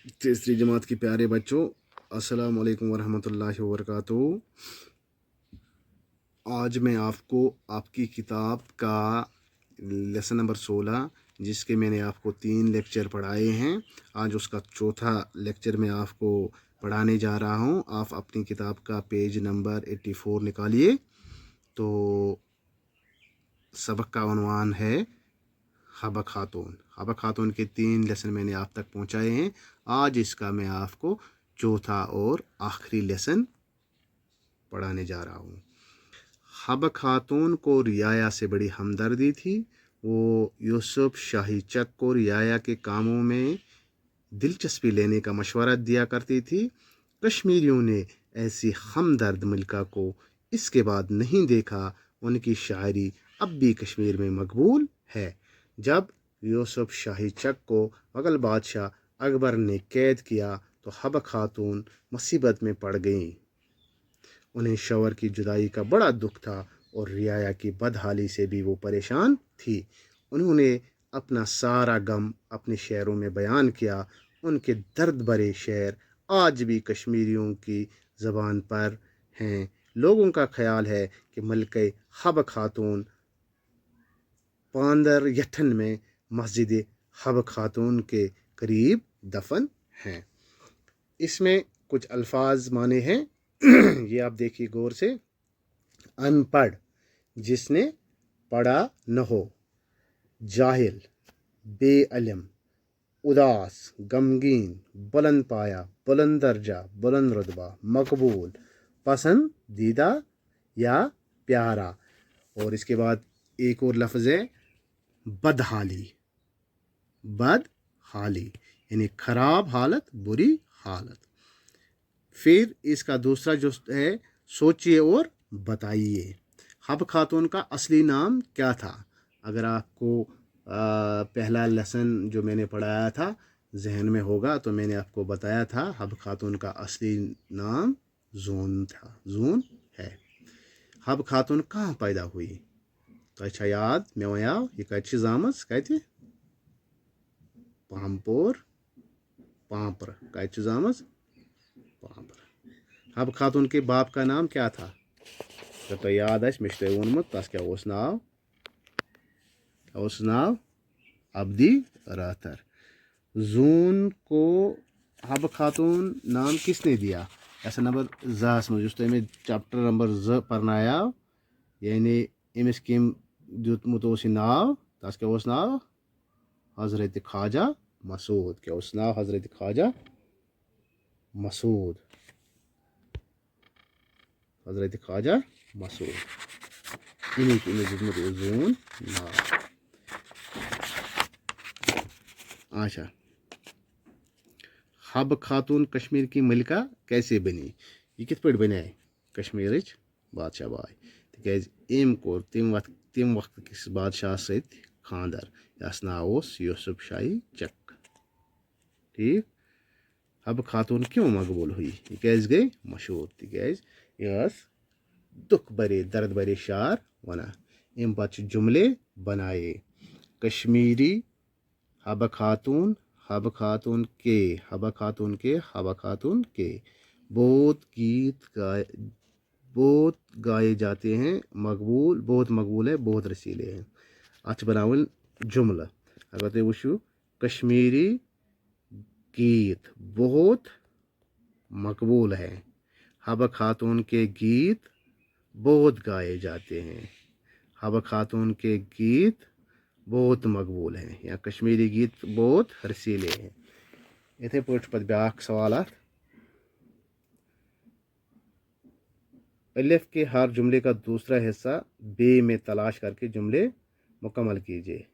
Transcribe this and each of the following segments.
तीसरी जमात के प्यारे बच्चों, अस्सलाम वालेकुम वरहमतुल्लाहि वबरकातुहू। आज मैं आपको आपकी किताब का लेसन नंबर 16, जिसके मैंने आपको 3 लेक्चर पढ़ाए हैं, आज उसका चौथा लेक्चर मैं आपको पढ़ाने जा रहा हूं। आप अपनी किताब का पेज नंबर 84 निकालिए। तो सबक का उन्वान है हबा खातून। हबा खातून के 3 लेसन मैंने आप तक पहुंचाए हैं। आज इसका मैं आपको चौथा और आखिरी लेसन पढ़ाने जा रहा हूँ। हबा खातून को रियाया से बड़ी हमदर्दी थी। वो यूसुफ शाही चक को रियाया के कामों में दिलचस्पी लेने का मशवरा दिया करती थी। कश्मीरियों ने ऐसी हमदर्द मलिका को इसके बाद नहीं देखा। उनकी शायरी अब भी कश्मीर में मकबूल है। जब यूसुफ शाही चक को मुगल बादशाह अकबर ने कैद किया तो हबा खातून मुसीबत में पड़ गईं। उन्हें शौहर की जुदाई का बड़ा दुख था और रियाया की बदहाली से भी वो परेशान थी। उन्होंने अपना सारा गम अपने शेरों में बयान किया। उनके दर्द भरे शेर आज भी कश्मीरियों की ज़बान पर हैं। लोगों का ख्याल है कि मलके हब खातून पांदर यठन में मस्जिद हब खातून के करीब दफन हैं। इसमें कुछ अल्फाज माने हैं। ये आप देखिए गौर से। अनपढ़, जिसने पढ़ा न हो। जाहिल, बेइल्म। उदास, गमगीन, बुलंद पाया, बुलंद दर्जा, बुलंद रुतबा, मकबूल, पसंदीदा या प्यारा। और इसके बाद एक और लफ्ज़ है बदहाली। बदहाली यानी खराब हालत, बुरी हालत। फिर इसका दूसरा जो है, सोचिए और बताइए। हब खातून का असली नाम क्या था? अगर आपको पहला लेसन जो मैंने पढ़ाया था जहन में होगा तो मैंने आपको बताया था हब खातून का असली नाम जून था। जून है। हब खातून कहाँ पैदा हुई? तो अच्छा याद मे वयाव ये कत जामज कत पामपोर पामपर कत जामज पामपर। हब खातून के बाप का नाम क्या था? अगर तो याद आस मे वोनमुत तस क्या नाव? नाव अब्दी रातर। जून को हब खातून नाम किसने दिया? ऐसा नंबर जस मुझ में चैप्टर नंबर परनाया यानी अमिस कम दुतमुत नाव तस क्या नाव? हजरत ख्वाजा मसूद। क्या नाव? हजरत ख्वाजा मसूद। हजरत ख्वाजा मसूद। इन्हीं दितमुत जून नाव। अच्छा, हब खातून कश्मीर की मलिका कैसे बनी? ये कित पे बने कश्मीर बादशाह बाय तज अम कोर तम वक्त किस बादशाह सत खानदर यस नाव यूसुफ शाही चक। ठीक। हब खातून क्यों मकबूल हुई? ये कैसे गई मशहूर? तिज यस दुख भरे दर्द भरे शार वना। अम पत जुमले बनाए। कश्मीरी हब खातून, हब खातून के, हब खातून के, हब खातून के बहुत गाए जाते हैं। मकबूल, बहुत मकबूल है, बहुत रसीले हैं। अच बनावन जुमला। अगर तुम वुचु कश्मीरी गीत बहुत मकबूल है। हब खातून के गीत बहुत गाए जाते हैं। हब खातून के गीत बहुत मकबूल हैं या कश्मीरी गीत बहुत रसीले हैं। इथे पे पे ब्याक सवाल। अलिफ के हर जुमले का दूसरा हिस्सा बे में तलाश करके जुमले मुकम्मल कीजिए।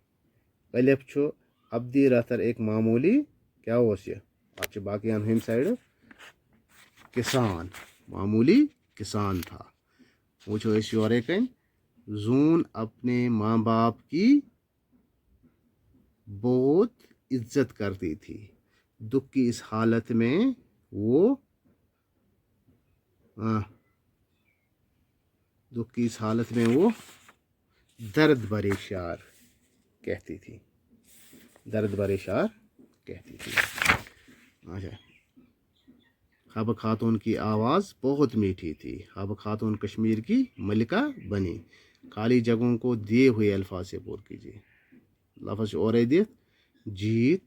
अलिफ छो अब्दी रतर एक मामूली क्या हो अच्छे बाकी हम साइड किसान। मामूली किसान था। वो छो इस योरे कन जून अपने माँ बाप की बहुत इज्जत करती थी। दुख की इस हालत में वो दुख की इस हालत में वो दर्द भरे शार कहती थी। दर्द भरे शार कहती थी। अच्छा, हब खातून की आवाज़ बहुत मीठी थी। हब खातून कश्मीर की मलिका बनी। खाली जगहों को दिए हुए अल्फाज से पूर कीजिए। लफ्ज़ और दित जीत,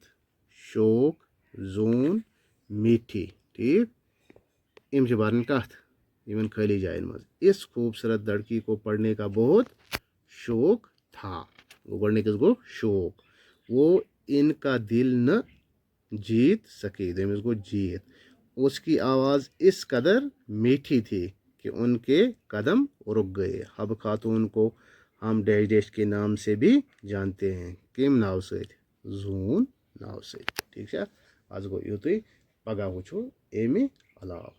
शौक, जोन, मीठी। ठीक, इम बारन कथ इवन खाली जाइन मज। इस खूबसूरत लड़की को पढ़ने का बहुत शौक था। वो पढ़ने किस गो शौक। वो इनका दिल न जीत सकी, दमिस गो जीत। उसकी आवाज़ इस कदर मीठी थी कि उनके कदम रुक गए। हब खातून को हम डैश डैश के नाम से भी जानते हैं। किम नाव से? जून नाव से। ठीक है, आज गो युतुई, पगह वुचो एमे अलाव।